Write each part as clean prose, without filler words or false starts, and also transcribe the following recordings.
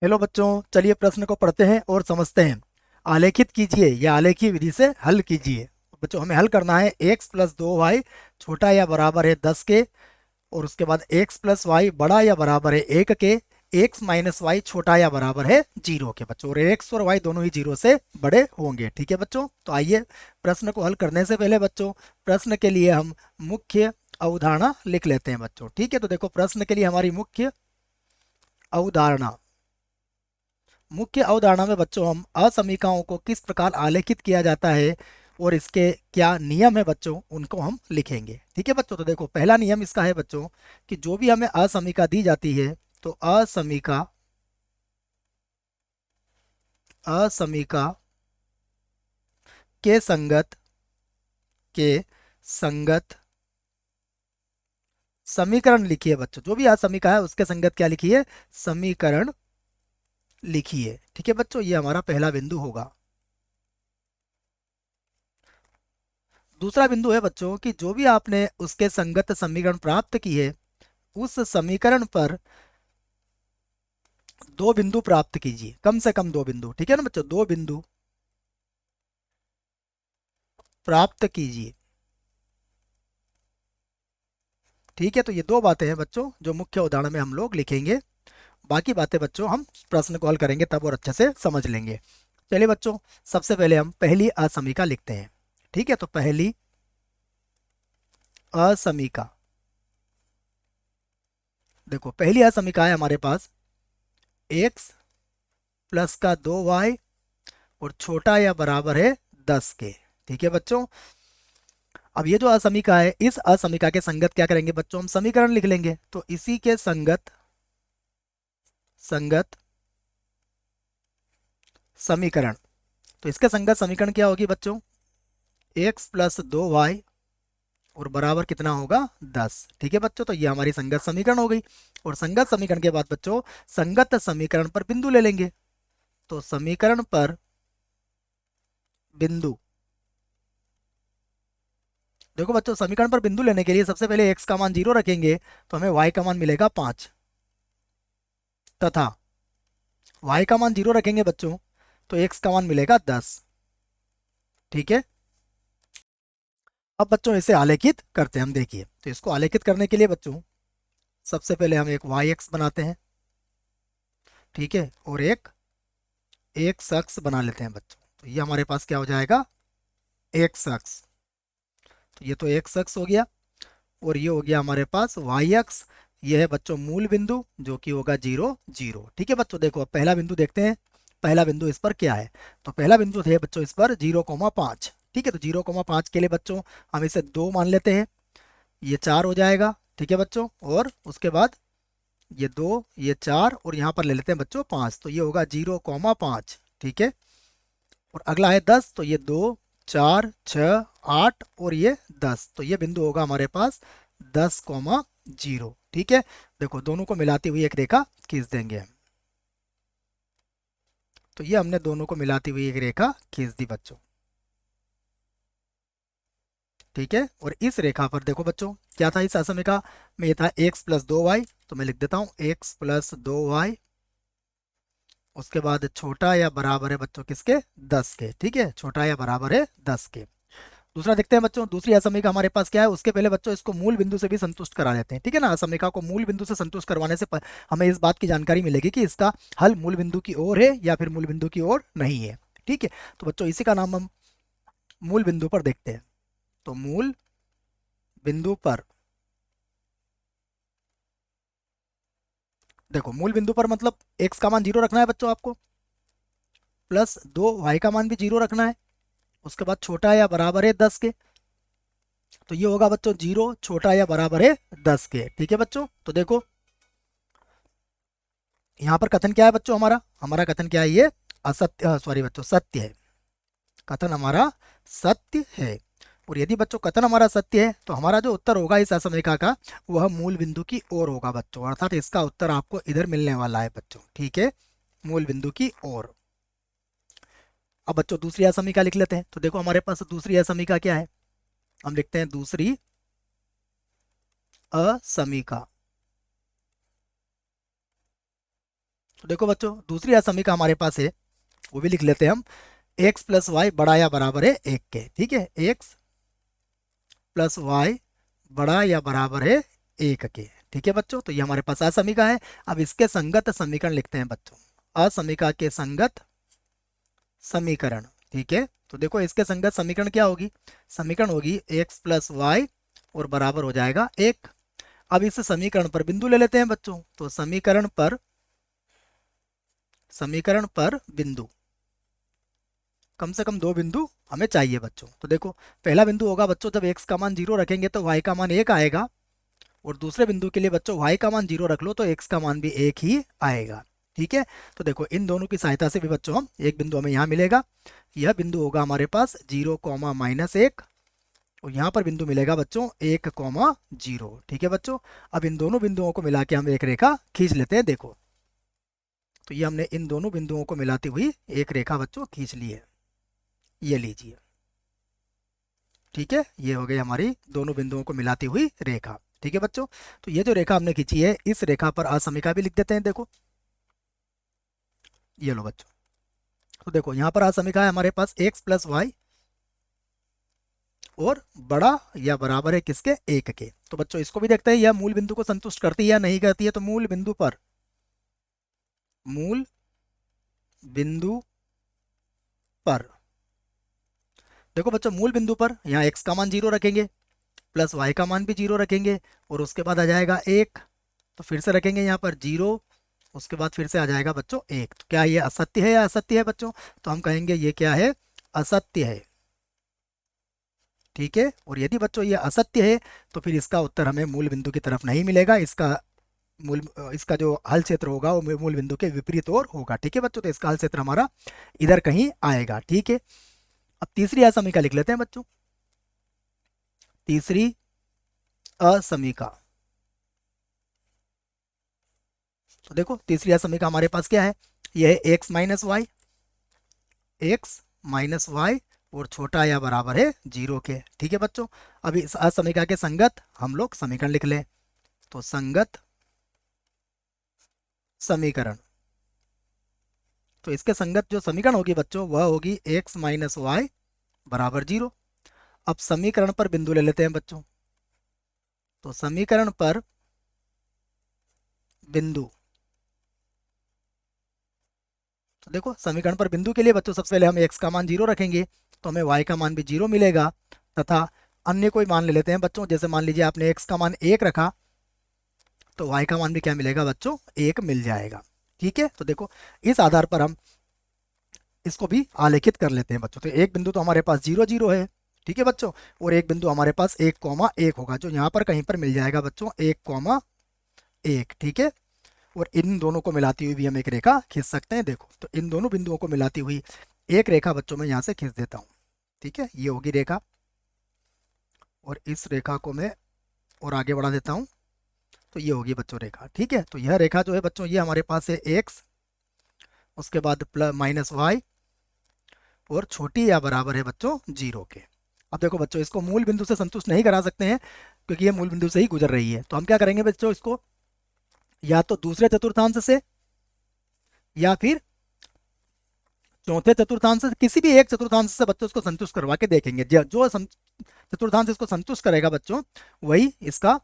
Hello बच्चों, चलिए प्रश्न को पढ़ते हैं और समझते हैं। आलेखित कीजिए या आलेखीय विधि से हल कीजिए। बच्चों हमें हल करना है x प्लस 2y छोटा या बराबर है 10 के, और उसके बाद x प्लस वाई बड़ा या बराबर है 1 के, x माइनस वाई छोटा या बराबर है 0 के। बच्चों और x और y दोनों ही 0 से बड़े होंगे। ठीक है बच्चों, तो आइए प्रश्न को हल करने से पहले बच्चों प्रश्न के लिए हम मुख्य अवधारणा लिख लेते हैं बच्चों। ठीक है, तो देखो प्रश्न के लिए हमारी अवधारणा मुख्य अवधारणा में बच्चों हम असमीकाओं को किस प्रकार आलेखित किया जाता है और इसके क्या नियम है बच्चों, उनको हम लिखेंगे। ठीक है बच्चों, तो देखो पहला नियम इसका है बच्चों कि जो भी हमें असमीका दी जाती है तो असमीका के संगत के संगत समीकरण लिखिए बच्चों। जो भी असमीका है उसके संगत क्या लिखिए, समीकरण लिखिए। ठीक है बच्चों, ये हमारा पहला बिंदु होगा। दूसरा बिंदु है बच्चों कि जो भी आपने उसके संगत समीकरण प्राप्त की है उस समीकरण पर दो बिंदु प्राप्त कीजिए, कम से कम दो बिंदु। ठीक है ना बच्चों, दो बिंदु प्राप्त कीजिए। ठीक है, तो ये दो बातें हैं बच्चों जो मुख्य उदाहरण में हम लोग लिखेंगे। बाकी बातें बच्चों हम प्रश्न को हल करेंगे तब और अच्छे से समझ लेंगे। चलिए बच्चों, सबसे पहले हम पहली असमीका लिखते हैं। ठीक है, तो पहली असमीका, देखो पहली असमीका है हमारे पास x प्लस का 2y और छोटा या बराबर है 10 के। ठीक है बच्चों, अब ये जो असमीका है इस असमीका के संगत क्या करेंगे बच्चों, हम समीकरण लिख लेंगे। तो इसी के संगत संगत समीकरण, तो इसके संगत समीकरण क्या होगी बच्चों, x प्लस 2y और बराबर कितना होगा 10। ठीक है बच्चों, तो ये हमारी संगत समीकरण हो गई। और संगत समीकरण के बाद बच्चों संगत समीकरण पर बिंदु ले लेंगे। तो समीकरण पर बिंदु, देखो बच्चों समीकरण पर बिंदु लेने के लिए सबसे पहले x का मान 0 रखेंगे तो हमें y का मान मिलेगा 5, तथा y का मान 0 रखेंगे बच्चों तो x का मान मिलेगा 10। ठीक है, अब बच्चों इसे आलेखित करते हैं हम। देखिए, तो इसको आलेखित करने के लिए बच्चों सबसे पहले हम एक वाई एक्स बनाते हैं। ठीक है, और एक एक शख्स बना लेते हैं बच्चों। तो ये हमारे पास क्या हो जाएगा, एक शख्स। तो ये तो एक शख्स हो गया, और ये हो गया हमारे पास वाई एक्स। ये है बच्चों मूल बिंदु जो कि होगा 0 0। ठीक है बच्चों, देखो अब पहला बिंदु देखते हैं। पहला बिंदु इस पर क्या है, तो पहला बिंदु है बच्चों इस पर 0,5। ठीक है, तो 0,5 के लिए बच्चों हम इसे 2 मान लेते हैं, ये 4 हो जाएगा। ठीक है बच्चों, और उसके बाद ये 2 ये 4 और यहाँ पर ले लेते हैं बच्चों 5, तो ये होगा 0,5। ठीक है, और अगला है 10, तो ये 2 4 6 8 और ये 10, तो ये बिंदु होगा हमारे पास 10,0। ठीक है, देखो दोनों को मिलाती हुई एक रेखा खींच देंगे हम। तो ये हमने दोनों को मिलाती हुई एक रेखा खींच दी बच्चों। ठीक है, और इस रेखा पर देखो बच्चों क्या था इस असमीका में, ये था x प्लस 2y। तो मैं लिख देता हूँ x प्लस 2y, उसके बाद छोटा या बराबर है बच्चों किसके, 10 के। ठीक है, छोटा या बराबर है 10 के। दूसरा देखते हैं बच्चों, दूसरी असमीका हमारे पास क्या है। उसके पहले बच्चों इसको मूल बिंदु से भी संतुष्ट करा लेते हैं। ठीक है ना, असमीका को मूल बिंदु से संतुष्ट करवाने से हमें इस बात की जानकारी मिलेगी कि इसका हल मूल बिंदु की ओर है या फिर मूल बिंदु की ओर नहीं है। ठीक है, तो बच्चों इसी का नाम हम मूल बिंदु पर देखते हैं। तो मूल बिंदु पर, देखो मूल बिंदु पर मतलब x का मान 0 रखना है बच्चों आपको, प्लस 2y का मान भी 0 रखना है, उसके बाद छोटा या बराबर है 10 के। तो ये होगा बच्चों 0 छोटा या बराबर है 10 के। ठीक है बच्चों, तो देखो यहाँ पर कथन क्या है बच्चों, हमारा हमारा कथन क्या है, ये असत्य, सॉरी बच्चों सत्य है। कथन हमारा सत्य है। और यदि बच्चों कथन हमारा सत्य है तो हमारा जो उत्तर होगा इस असमीका का वह मूल बिंदु की ओर होगा बच्चों, अर्थात इसका उत्तर आपको इधर मिलने वाला है बच्चों। ठीक है, मूल बिंदु की ओर। अब बच्चों दूसरी असमीका लिख लेते हैं। तो देखो हमारे पास दूसरी असमीका क्या है, हम लिखते हैं दूसरी असमीका। तो देखो बच्चों दूसरी असमीका हमारे पास है, वो भी लिख लेते हैं हम। एक्स प्लस वाई बड़ा या बराबर है 1 के, ठीक है, एक्स प्लस वाई बड़ा या बराबर है 1 के, ठीक है बच्चों। तो ये हमारे पास असमीका है। अब इसके संगत समीकरण लिखते हैं बच्चों, असमीका के संगत समीकरण, ठीक है। तो देखो इसके संगत समीकरण क्या होगी, समीकरण होगी एक्स प्लस वाई और बराबर हो जाएगा 1। अब इस समीकरण पर बिंदु ले लेते हैं बच्चों, तो समीकरण पर बिंदु, कम से कम 2 बिंदु हमें चाहिए बच्चों। तो देखो पहला बिंदु होगा बच्चों, जब x का मान 0 रखेंगे तो y का मान 1 आएगा, और दूसरे बिंदु के लिए बच्चों y का मान 0 रख लो तो x का मान भी 1 ही आएगा, ठीक है। तो देखो इन दोनों की सहायता से भी बच्चों हम एक बिंदु हमें यहाँ मिलेगा, यह बिंदु होगा हमारे पास 0, -1, और यहाँ पर बिंदु मिलेगा बच्चों 1, 0, ठीक है बच्चों। अब इन दोनों बिंदुओं को मिला के हम एक रेखा खींच लेते हैं, देखो तो ये हमने इन दोनों बिंदुओं को मिलाती हुई एक रेखा बच्चों खींच ली है, ये लीजिए, ठीक है। ये हो गई हमारी दोनों बिंदुओं को मिलाती हुई रेखा, ठीक है बच्चों। तो ये जो रेखा हमने खींची है, इस रेखा पर असमीका भी लिख देते हैं, देखो ये लो बच्चों। तो देखो यहाँ पर असमीका है हमारे पास एक्स प्लस वाई और बड़ा या बराबर है किसके, 1 के। तो बच्चों इसको भी देखते हैं, यह मूल बिंदु को संतुष्ट करती है या नहीं करती है। तो मूल बिंदु पर देखो बच्चों, मूल बिंदु पर यहाँ x का मान 0 रखेंगे, प्लस y का मान भी 0 रखेंगे, और उसके बाद आ जाएगा 1, तो फिर से रखेंगे यहाँ पर 0, उसके बाद फिर से आ जाएगा बच्चों 1। तो क्या ये असत्य है या असत्य है बच्चों, तो हम कहेंगे ये क्या है, असत्य है, ठीक है। और यदि बच्चों ये असत्य है तो फिर इसका उत्तर हमें मूल बिंदु की तरफ नहीं मिलेगा, मूल इसका जो हल क्षेत्र होगा वो मूल बिंदु के विपरीत ओर होगा, ठीक है बच्चों। तो इसका हल क्षेत्र हमारा इधर कहीं आएगा, ठीक है। अब तीसरी असमीका लिख लेते हैं बच्चों, तीसरी असमीका। तो देखो तीसरी असमीका हमारे पास क्या है, यह है x-y और छोटा या बराबर है 0 के, ठीक है बच्चों। अब इस असमीका के संगत हम लोग समीकरण लिख लें, तो संगत समीकरण, तो इसके संगत जो समीकरण होगी बच्चों वह होगी x-y बराबर 0। अब समीकरण पर बिंदु ले लेते हैं बच्चों, तो समीकरण पर बिंदु, तो देखो समीकरण पर बिंदु के लिए बच्चों सबसे पहले हम x का मान 0 रखेंगे, तो हमें y का मान भी 0 मिलेगा, तथा अन्य कोई मान ले लेते हैं बच्चों, जैसे मान लीजिए आपने x का मान 1 रखा, तो y का मान भी क्या मिलेगा बच्चों, 1 मिल जाएगा, ठीक है। तो देखो इस आधार पर हम इसको भी आलेखित कर लेते हैं बच्चों। तो एक बिंदु तो हमारे पास 0, 0 है, ठीक है बच्चों, और एक बिंदु हमारे पास 1, 1 होगा, जो यहाँ पर कहीं पर मिल जाएगा बच्चों 1, 1, ठीक है। और इन दोनों को मिलाती हुई भी हम एक रेखा खींच सकते हैं, देखो तो इन दोनों बिंदुओं को मिलाती हुई एक रेखा बच्चों में यहाँ से खींच देता हूँ, ठीक है, ये होगी रेखा, और इस रेखा को मैं और आगे बढ़ा देता हूँ, तो ये होगी बच्चों रेखा, ठीक है। तो यह रेखा जो है बच्चों, ये हमारे पास है एक्स, उसके बाद -y और छोटी या बराबर है बच्चों 0 के। अब देखो बच्चों इसको मूल बिंदु से संतुष्ट नहीं करा सकते हैं, क्योंकि ये मूल बिंदु से ही गुजर रही है। तो हम क्या करेंगे बच्चों, इसको या तो दूसरे चतुर्थांश से या फिर चौथे चतुर्थांश से, किसी भी एक चतुर्थांश से बच्चों इसको संतुष्ट करवा के देखेंगे। जो चतुर्थांश इसको संतुष्ट करेगा बच्चों, वही इसका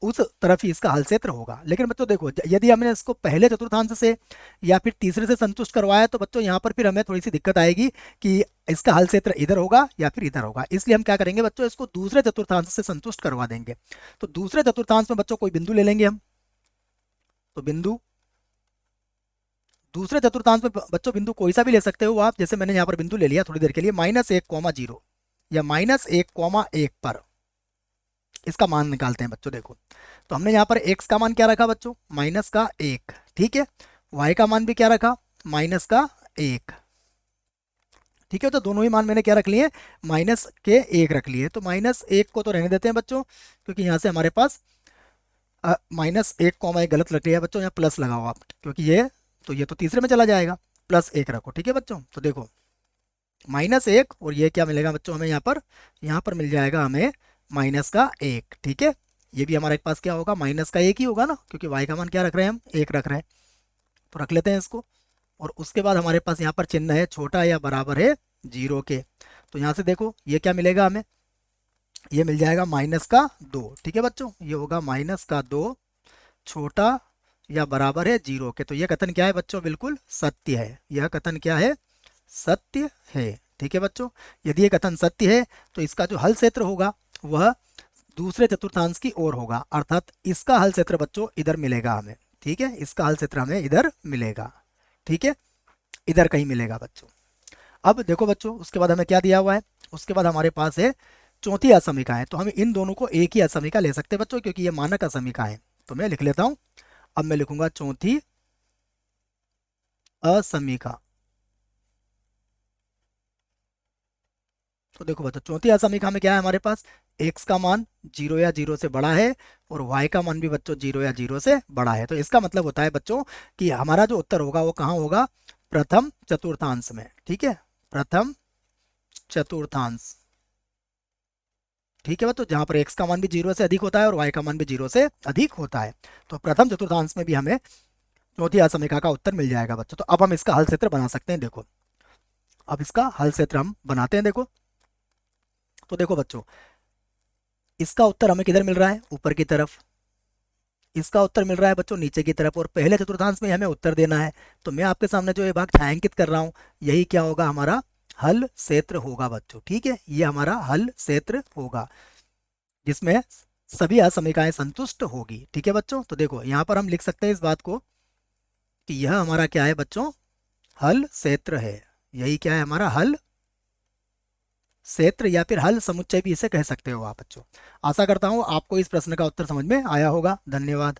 उस तरफ ही इसका हल क्षेत्र होगा। लेकिन बच्चों देखो यदि हमने इसको पहले चतुर्थांश से या फिर तीसरे से संतुष्ट करवाया, तो बच्चों यहाँ पर फिर हमें थोड़ी सी दिक्कत आएगी कि इसका हल क्षेत्र इधर होगा या फिर इधर होगा। इसलिए हम क्या करेंगे बच्चों, इसको दूसरे चतुर्थांश से संतुष्ट करवा देंगे। तो दूसरे चतुर्थांश में बच्चों कोई बिंदु ले लेंगे हम, तो बिंदु दूसरे चतुर्थांश में बच्चों बिंदु कोई सा भी ले सकते हो आप, जैसे मैंने यहाँ पर बिंदु ले लिया थोड़ी देर के लिए -1, 0 या -1, 1 पर इसका मान निकालते हैं बच्चों। देखो तो हमने यहाँ पर x का मान क्या रखा बच्चों, -1, ठीक है, y का मान भी क्या रखा, -1, ठीक है। तो दोनों ही मान मैंने क्या रख लिए, -1 रख लिए। तो -1 को तो रहने देते हैं बच्चों, क्योंकि यहाँ से हमारे पास -1, 1 गलत रख लिया है बच्चों, यहाँ प्लस लगाओ आप, क्योंकि ये तो तीसरे में चला जाएगा, +1 रखो, ठीक है बच्चों। तो देखो -1 और ये क्या मिलेगा बच्चों हमें यहाँ पर मिल जाएगा हमें -1, ठीक है। ये भी हमारे पास क्या होगा, -1 ही होगा ना, क्योंकि y का मान क्या रख रहे हैं हम, 1 रख रहे हैं, तो रख लेते हैं इसको। और उसके बाद हमारे पास यहाँ पर चिन्ह है छोटा या बराबर है 0 के। तो यहाँ से देखो ये क्या मिलेगा हमें, ये मिल जाएगा -2। ठीक है बच्चों, ये होगा -2 छोटा या बराबर है 0 के। तो यह कथन क्या है बच्चों, बिल्कुल सत्य है। यह कथन क्या है, सत्य है। ठीक है बच्चों, यदि ये कथन सत्य है तो इसका जो हल क्षेत्र होगा वह दूसरे चतुर्थांश की ओर होगा, अर्थात इसका हल क्षेत्र बच्चों इधर मिलेगा हमें। ठीक है, इसका हल क्षेत्र हमें इधर मिलेगा। ठीक है, इधर कहीं मिलेगा बच्चों। अब देखो बच्चों, उसके बाद हमें क्या दिया हुआ है, उसके बाद हमारे पास है चौथी असमिका है। तो हम इन दोनों को एक ही असमिका ले सकते हैं बच्चों, क्योंकि ये मानक असमिका है। तो मैं लिख लेता हूं, अब मैं लिखूंगा चौथी असमिका। तो देखो बच्चों, चौथी असमिका में क्या है हमारे पास, x का मान 0 या 0 से बड़ा है और y का मान भी बच्चों 0 या 0 से बड़ा है। तो इसका मतलब होता है बच्चों कि हमारा जो उत्तर होगा वो कहाँ होगा, प्रथम चतुर्थांश में। ठीक है, प्रथम चतुर्थांश। ठीक है बच्चों, जहां पर x का मान भी 0 से अधिक होता है और y का मान भी 0 से अधिक होता है। तो प्रथम चतुर्थांश में भी हमें चौथी असमिका का उत्तर मिल जाएगा बच्चों। तो अब हम इसका हल क्षेत्र बना सकते हैं। देखो, अब इसका हल क्षेत्र हम बनाते हैं। देखो, तो देखो बच्चों, इसका उत्तर हमें किधर मिल रहा है, ऊपर की तरफ। इसका उत्तर मिल रहा है बच्चों नीचे की तरफ, और पहले चतुर्थांश में हमें उत्तर देना है। तो मैं आपके सामने जो ये भाग छायांकित कर रहा हूँ, यही क्या होगा, हमारा हल क्षेत्र होगा बच्चों। ठीक है, ये हमारा हल क्षेत्र होगा जिसमें सभी असमिकाएं संतुष्ट होगी। ठीक है बच्चों, तो देखो यहाँ पर हम लिख सकते हैं इस बात को कि यह हमारा क्या है बच्चों, हल क्षेत्र है। यही क्या है, हमारा हल क्षेत्र, या फिर हल समुच्चय भी इसे कह सकते हो आप बच्चों। आशा करता हूँ आपको इस प्रश्न का उत्तर समझ में आया होगा। धन्यवाद।